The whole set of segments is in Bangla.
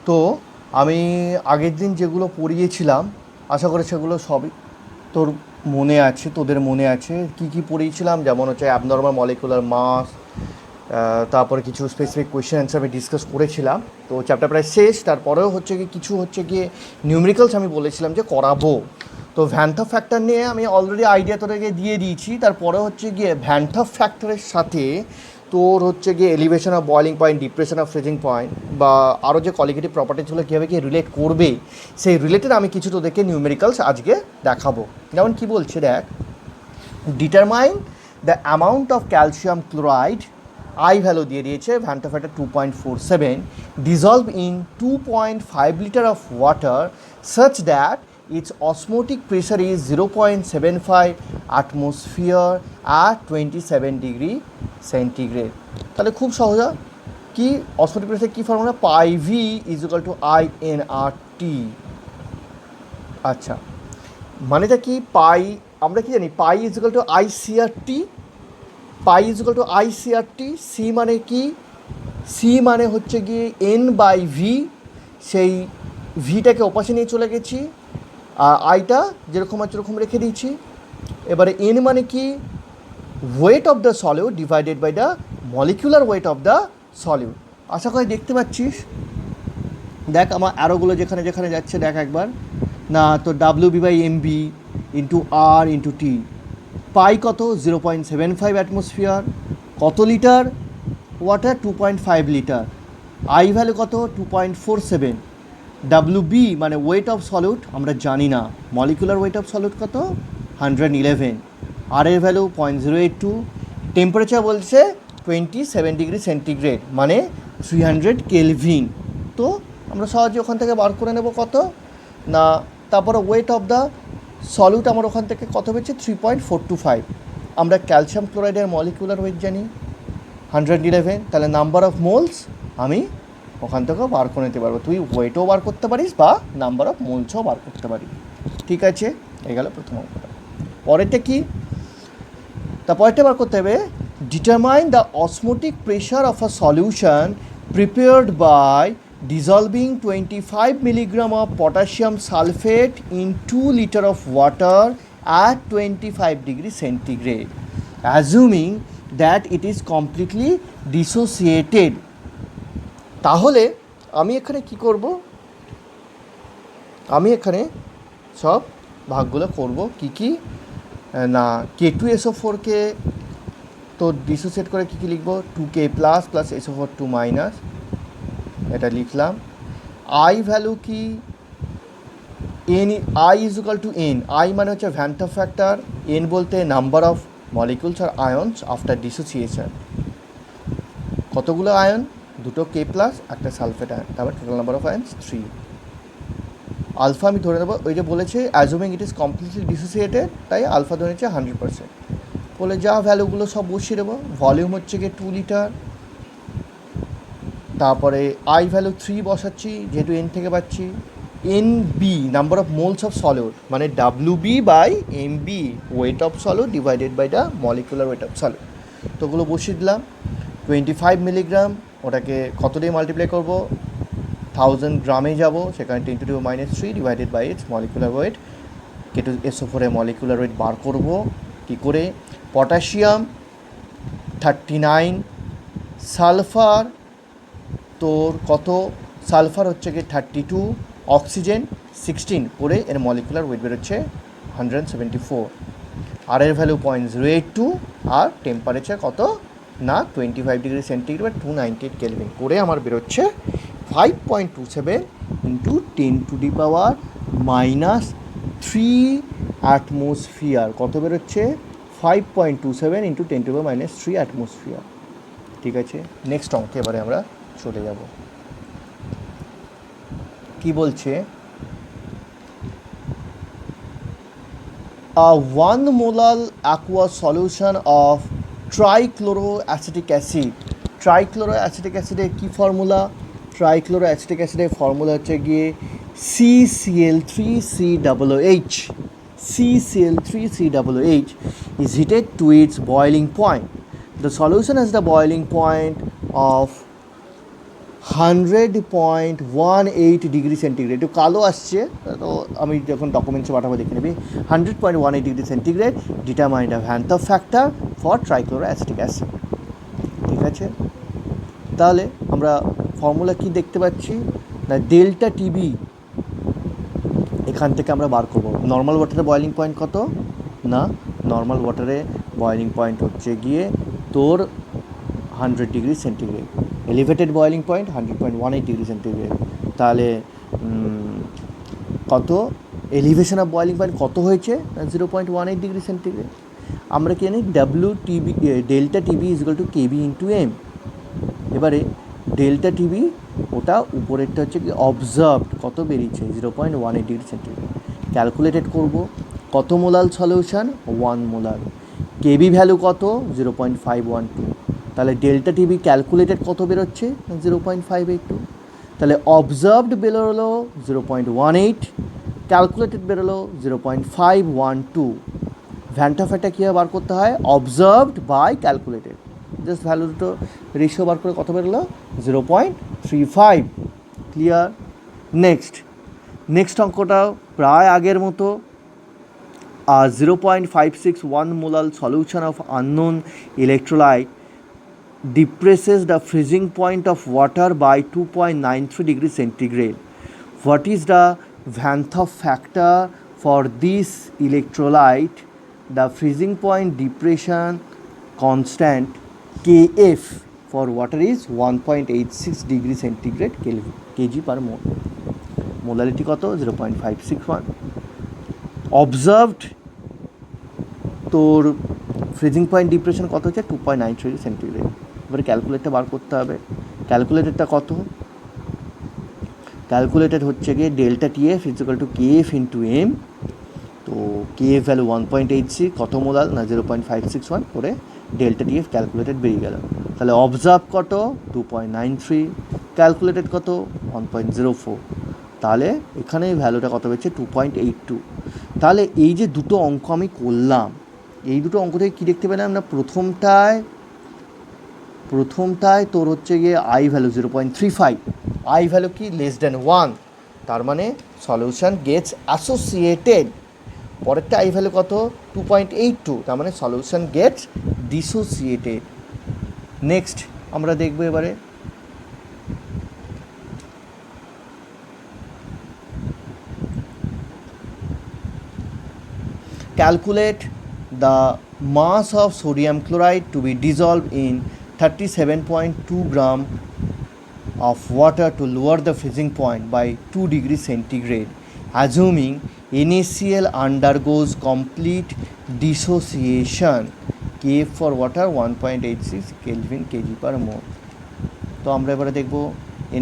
তো আমি আগের দিন যেগুলো পড়িয়েছিলাম আশা করি সেগুলো সবই তোর মনে আছে, তোদের মনে আছে। কি কি পড়িয়েছিলাম, যেমন হচ্ছে অ্যাবনর্মাল মলিকুলার মাস, তারপরে কিছু স্পেসিফিক কোয়েশ্চেন অ্যান্সার আমি ডিসকাস করেছিলাম। তো চ্যাপ্টার প্রায় শেষ, তারপরেও হচ্ছে কি কিছু হচ্ছে গিয়ে নিউমেরিক্যালস আমি বলেছিলাম যে করাবো। তো ভ্যান্থা ফ্যাক্টর নিয়ে আমি অলরেডি আইডিয়া তোদেরকে দিয়ে দিয়েছি। তারপরে হচ্ছে গিয়ে ভ্যান্থা ফ্যাক্টরের সাথে তোর হচ্ছে গিয়ে elevation of boiling point, depression of freezing point বা আরও যে কোয়ালিটেটিভ প্রপার্টিসগুলো কীভাবে কি রিলেট করবে, সেই রিলেটেড আমি কিছু তোদেরকে নিউমেরিক্যালস আজকে দেখাবো। যেমন কি বলছে দেখ, determine the amount of calcium chloride, i value দিয়ে দিয়েছে van't factor 2.47, dissolve in 2.5 litre of water such that its osmotic pressure is 0.75 atmosphere at 27 degree centigrade. তাহলে খুব সহজা কি অসমোটিক প্রেসার কী formula, pi V is equal to i n R T. আচ্ছা, মানেটা কি পাই, আমরা কি জানি pi is equal to i C R T, pi is equal to i C R T. C মানে কি, সি মানে হচ্ছে গিয়ে এন বাই ভি, সেই ভিটাকে ওপাশে নিয়ে চলে গেছি আর আইটা যেরকম আছে সেরকম রেখে দিয়েছি। এবারে এন মানে কি, weight of the solute divided by the molecular weight of the solute. আশা করি দেখতে পাচ্ছিস, দেখ আমার অ্যারোগুলো যেখানে যেখানে যাচ্ছে দেখ একবার না, তো W B by M B into R into T. Pi কত, 0.75 অ্যাটমসফিয়ার। কত litre water, 2.5 litre. I value কত, 2.47। ডাব্লিউ বি মানে ওয়েট অফ সলিউড আমরা জানি না, মলিকুলার ওয়েট অফ সলিউড কত, 111। আর এর ভ্যালু 0.082। টেম্পারেচার বলছে 27 ডিগ্রি সেন্টিগ্রেড মানে 300 কেলভিন। তো আমরা সহজে ওখান থেকে বার করে নেব কত না, তারপরে ওয়েট অফ দ্য সলিউট আমার ওখান থেকে কত হচ্ছে, 3.425। আমরা ক্যালসিয়াম ক্লোরাইডের মলিকুলার ওয়েট জানি 111, তাহলে নাম্বার অফ মোলস আমি ওখান থেকেও বার করে নিতে পারবো। তুই ওয়েটও বার করতে পারিস বা নাম্বার অফ মোলসও বার করতে পারিস। ঠিক আছে, এই গেল প্রথম অঙ্কটা। পরেরটা কি, তা পরেরটা বার করতে হবে, determine the osmotic pressure of a solution prepared by dissolving 25 milligram of potassium sulfate in 2 liter of water at 25 degree centigrade, assuming that it is completely dissociated। তাহলে আমি এখানে কি করব, আমি এখানে সব ভাগগুলো করব কি কি না, K2SO4কে তো ডিসোসিয়েট করে কী কী লিখবো, 2K plus plus SO4 2 minus, এটা লিখলাম। আই ভ্যালু কি, n, i is equal to n, i মানে হচ্ছে ভ্যান্থা ফ্যাক্টর, এন বলতে number of molecules or ions after dissociation. কতগুলো আয়ন, দুটো কে প্লাস একটা সালফেট আয়ন, তারপর total number of ions 3। Alpha আমি ধরে নেবো, ওই যে বলেছে assuming it is completely dissociated, তাই আলফা ধরে নিচ্ছে 100%। বলে যা ভ্যালুগুলো সব বসিয়ে দেবো, ভলিউম হচ্ছে গিয়ে 2 লিটার, তারপরে আই ভ্যালু 3 বসাচ্ছি যেহেতু এন থেকে পাচ্ছি, n B number of moles of solute মানে W B by M B weight of solute divided by the molecular weight of solute. তো ওগুলো বসিয়ে দিলাম। 25 মিলিগ্রাম, ওটাকে কত দিয়ে মাল্টিপ্লাই করবো, 1000 গ্রামে যাব, সেখানে 10⁻³ divided by its molecular weight. K2SO4 এর মলিকুলার ওয়েট বার করব কী করে, পটাশিয়াম 39, সালফার তোর কত, সালফার হচ্ছে গিয়ে 32, অক্সিজেন 16 করে এর মলিকুলার ওয়েট বেরোচ্ছে 174, আর এর ভ্যালু 0.082, আর টেম্পারেচার কত না 25 ডিগ্রি সেন্টিগ্রেড বা 298 কেলভিন করে আমার বেরোচ্ছে 5.27 ইন্টু 10⁻³ অ্যাটমসফিয়ার। কত বেরোচ্ছে, 5.27 ইন্টু 10⁻³ অ্যাটমসফিয়ার। ঠিক আছে, নেক্সট অঙ্কে এবারে আমরা চলে যাব। কি বলছে, 1 molar aqueous solution of trichloroacetic acid. Trichloroacetic অ্যাসিডের কী ফর্মুলা, ট্রাইক্লোরোঅ্যাসিটিক অ্যাসিডের ফর্মুলা হচ্ছে গিয়ে CCl3COOH। CCl3COOH is heated to its boiling point. The solution has the boiling point of 100.18 degree centigrade, একটু কালো আসছে, তো আমি যখন ডকুমেন্টসে পাঠাবো দেখে নেবে। 100.18 degree centigrade determine the van Hoff factor for trichloro acetic acid. ঠিক আছে, তাহলে আমরা ফর্মুলা কি দেখতে পাচ্ছি না, ডেল্টা টিবি এখান থেকে আমরা বার করবো। নর্মাল ওয়াটারে বয়েলিং পয়েন্ট কত না, নর্মাল ওয়াটারে বয়েলিং পয়েন্ট হচ্ছে গিয়ে তোর 100 degree centigrade, elevated boiling point 100.18 degree centigrade. তাহলে কত এলিভেশন অফ বয়েলিং পয়েন্ট কত হয়েছে, 0.18 ডিগ্রি সেন্টিগ্রেড। আমরা কি জানি W Tb, delta Tb is equal to Kb into m. এবারে ডেল্টা টিবি ওটা উপরেরটা হচ্ছে কি অবজার্ভড, কত বেরিয়েছে 0.18 ডিগ্রি সেন্টিগ্রেড। ক্যালকুলেটেড করব, কত মোলাল সলিউশন 1 মোলার, কেবি ভ্যালু কত 0.512। তাহলে ডেল্টা টিবি ক্যালকুলেটেড কত বেরোচ্ছে 0.582। তাহলে অবজার্ভড বেরোলো 0.18, ক্যালকুলেটেড বেরোলো 0.512। ভ্যানটা ফ্যাটা কীভাবে বার করতে হয়, observed by calculated, just value দুটো রেশিও বার করে কত বেরোলো 0.35। ক্লিয়ার। নেক্সট অঙ্কটা প্রায় আগের মতো। 0.561 মোলাল solution of unknown electrolyte depresses the freezing point of water by 2.93 degrees centigrade. What is the Van Hoff factor for this electrolyte? The freezing point depression constant Kf for water is 1.86 degree centigrade kg per mole. Molality কত 0.561। অবজার্ভড তোর ফ্রিজিং পয়েন্ট ডিপ্রেশন কত হচ্ছে 2.93 সেন্টিগ্রেড। এবারে ক্যালকুলেটটা বার করতে হবে। ক্যালকুলেটেডটা কত, ক্যালকুলেটেড হচ্ছে গিয়ে delta TF is equal to Kf into m. তো কেএফ ভ্যালু 1.86, কত মোলাল না 0.561 করে ডেল্টা টিএফ ক্যালকুলেটেড বেরিয়ে গেল। তাহলে অবজার্ভ কত 2.93, ক্যালকুলেটেড কত 1.04। তাহলে এখানে ভ্যালুটা কত হচ্ছে 2.82। তাহলে এই যে দুটো অঙ্ক আমি করলাম, এই দুটো অঙ্ক থেকে কী দেখতে পেলাম না, প্রথমটায় তোর হচ্ছে গিয়ে আই ভ্যালু 0.35, আই ভ্যালু কি লেস দ্যান 1, তার মানে সলিউশন গেটস অ্যাসোসিয়েটেড। পরেরটা আই ভ্যালু কত 2.82, তার মানে সলিউশন গেটস ডিসোসিয়েটেড। নেক্সট আমরা দেখবো এবারে calculate the mass of sodium chloride to be dissolved in 37.2 gram of water to lower the freezing point by 2 degrees centigrade, assuming NaCl undergoes complete dissociation. Kf for water 1.86 Kelvin kg per mole. তো আমরা এবারে দেখব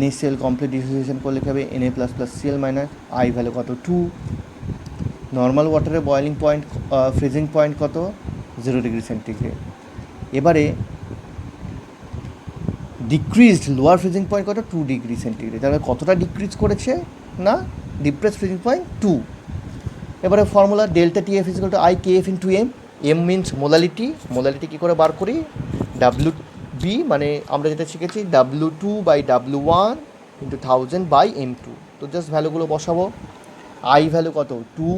NaCl কমপ্লিট ডিসোসিয়েশন করলে কী হবে, Na plus plus Cl minus, i value কত 2, নর্মাল ওয়াটারে বয়েলিং পয়েন্ট ফ্রিজিং পয়েন্ট কত 0 ডিগ্রি সেন্টিগ্রেড। এবারে ডিক্রিজড লোয়ার ফ্রিজিং পয়েন্ট কত 2 ডিগ্রি সেন্টিগ্রেড, তাহলে কতটা ডিক্রিজ করেছে না, ডিপ্রেস ফ্রিজিং পয়েন্ট 2। এবারে formula delta TF is equal to i K F into m. M means molality, molality কী করে বার করি, ডাব্লিউ বি মানে আমরা যেটা শিখেছি W2/W1 ইন্টু 1000/M2। তো জাস্ট ভ্যালুগুলো বসাবো। আই ভ্যালু কত 2,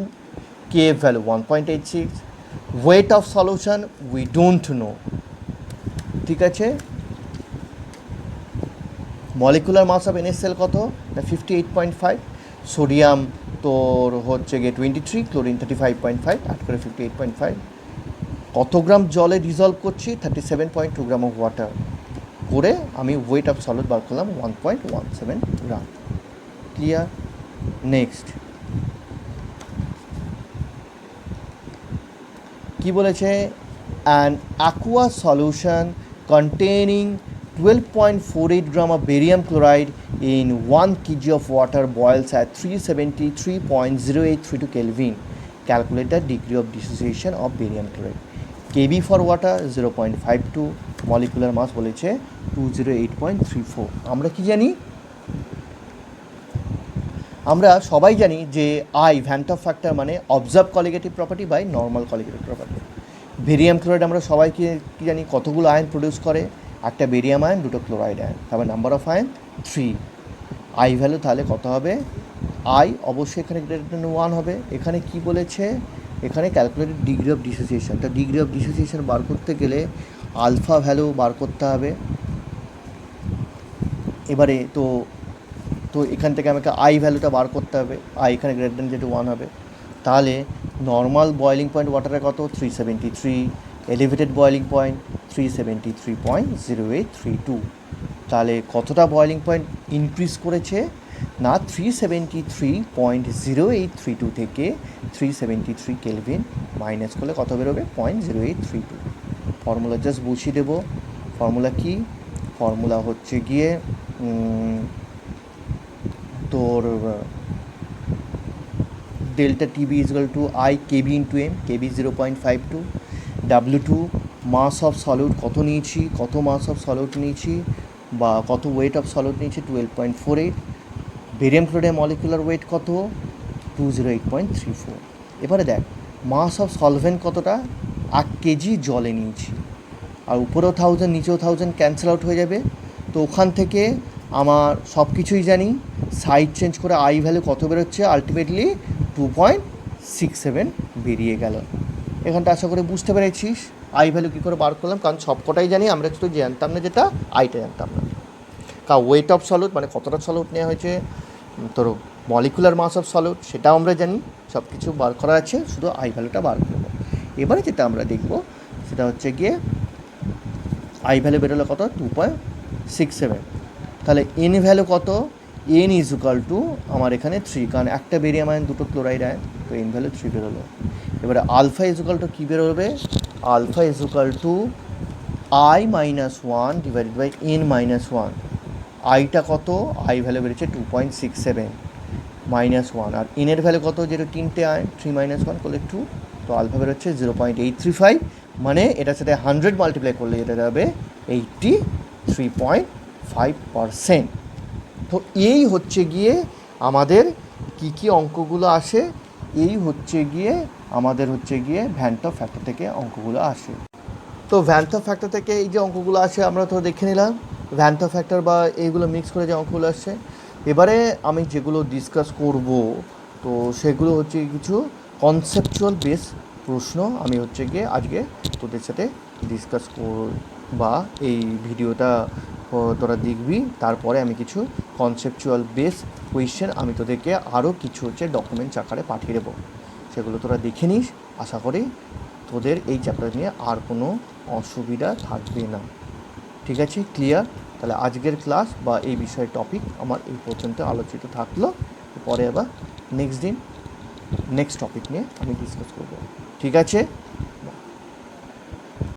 KF value 1.86, weight of solution we don't know. ঠিক আছে, মলিকুলার মাস অফ NaCl কত না 58.5, সোডিয়াম তোর হচ্ছে গিয়ে 23, ক্লোরিন 35.5, আট করে 58.5। কত গ্রাম জলে ডিজলভ করছি 37.2 গ্রাম অফ ওয়াটার করে আমি ওয়েট অফ সলিড বার করলাম 1.17 গ্রাম। ক্লিয়ার। নেক্সট কি বলেছে, an aqueous solution containing 12.48 gram of barium chloride in 1 kg of water boils at 373.0832 Kelvin. Calculate the degree of dissociation of barium chloride. Kb for water 0.52, molecular mass বলেছে 208.34। আমরা কি জানি, আমরা সবাই জানি যে আই ভ্যান অফ ফ্যাক্টর মানে observe colligative property by normal colligative property. Barium chloride আমরা সবাই কি জানি কতগুলো আয়ন প্রডিউস করে, একটা বেরিয়াম আয়ন, দুটো ক্লোরাইড আয়ন, তারপর number of ion 3, i value তাহলে কত হবে, আই অবশ্যই এখানে গ্রেটার দেন 1 হবে। এখানে কি বলেছে, এখানে ক্যালকুলেটেড ডিগ্রি অফ ডিসোসিয়েশন, তা ডিগ্রি অফ ডিসোসিয়েশন বার করতে গেলে আলফা ভ্যালু বার করতে হবে। এবারে তো তো এখান থেকে আমাকে আই ভ্যালুটা বার করতে হবে, আই এখানে গ্রেটার দেন যেটা 1 হবে। তাহলে নর্মাল বয়েলিং পয়েন্ট ওয়াটারের কত 373, এলিভেটেড বয়েলিং পয়েন্ট 373.0832। তাহলে কতটা বয়েলিং পয়েন্ট ইনক্রিজ করেছে না 373.0832 থেকে 373 কেলভিন মাইনাস করলে কত বেরোবে 0.0832। ফর্মুলা জাস্ট বসিয়ে দেবো। ফর্মুলা কি, ফর্মুলা হচ্ছে গিয়ে তোর delta Tb equal to i Kb into m, Kb 0.52, W2 mass of solute কত নিয়েছি, কত মাস অফ সলিউট নিয়েছি বা কত ওয়েট অফ সলিউট নিয়েছি 12.48, বেরিয়াম ক্লোরাইড মলিকুলার ওয়েট কত 208.34। এবারে দেখ মাস অফ সলভেন্ট কতটা 1 কেজি জলে নিয়েছি, আর উপরেও 1000 নিচেও 1000 ক্যান্সেল আউট হয়ে যাবে। তো ওখান থেকে আমার সব কিছুই জানি, সাইড চেঞ্জ করে আই ভ্যালু কত বেরোচ্ছে আলটিমেটলি 2.67 বেরিয়ে গেল। এখানটা আশা করে বুঝতে পেরেছিস আই ভ্যালু কী করে বার করলাম, কারণ সবকটাই জানি, আমরা তো জানতাম না যেটা আইটা জানতাম না। কারণ ওয়েট অফ সলিউট মানে কতটা সলিউট নেওয়া হয়েছে, তোর মলিকুলার মাস অফ সলিউট সেটাও আমরা জানি, সব কিছু বার করা আছে, শুধু আই ভ্যালুটা বার করবো। এবারে যেটা আমরা দেখব সেটা হচ্ছে গিয়ে আই ভ্যালু বেরোলো কত 2.67। তাহলে এন ভ্যালু কত, এন ইজ ইকুয়াল টু আমার এখানে 3, কারণ একটা বেরিয়াম আয়ন দুটো ক্লোরাইড আয়ন, তো এন ভ্যালু 3 বেরোলো। এবারে আলফা ইজ ইকুয়াল টু কী বেরোবে, alpha is equal to i minus 1 divided by n minus 1। আইটা কত, আই ভ্যালু বেরোচ্ছে 2.67 মাইনাস 1, আর এনের ভ্যালু কত, যেটা তিনটে আয়ন 3 মাইনাস 1 করলে 2, তো আলফা বেরোচ্ছে 0.835, মানে এটার সাথে 100 মাল্টিপ্লাই করলে যেটা যাবে 83.5%। তো এই হচ্ছে গিয়ে আমাদের কি কি অঙ্কগুলো আসে, এই হচ্ছে গিয়ে আমাদের হচ্ছে গিয়ে ভ্যান্ট অফ ফ্যাক্টর থেকে অঙ্কগুলো আসে। তো ভ্যান্ট অফ ফ্যাক্টর থেকে এই যে অঙ্কগুলো আসে আমরা তো দেখে নিলাম, ভ্যান্ট অফ ফ্যাক্টর বা এইগুলো মিক্স করে যে অঙ্কগুলো আসছে। এবারে আমি যেগুলো ডিসকাস করব তো সেগুলো হচ্ছে কিছু কনসেপচুয়াল বেস প্রশ্ন আমি হচ্ছে গিয়ে আজকে তোদের সাথে ডিসকাস বা এই ভিডিওটা তোরা দেখবি, তারপরে আমি কিছু কনসেপচুয়াল বেস কোয়েশ্চেন আমি তোদেরকে আরও কিছু হচ্ছে ডকুমেন্টস আকারে পাঠিয়ে দেবো, সেগুলো তোরা দেখে নিস। আশা করি তোদের এই চ্যাপ্টার নিয়ে আর কোনো অসুবিধা থাকবে না। ঠিক আছে, ক্লিয়ার? তাহলে আজকের ক্লাস বা এই বিষয়ের টপিক আমার এই পর্যন্ত আলোচিত থাকলো। পরে আবার নেক্সট টপিক নিয়ে আমি ডিসকাস করব। ঠিক আছে।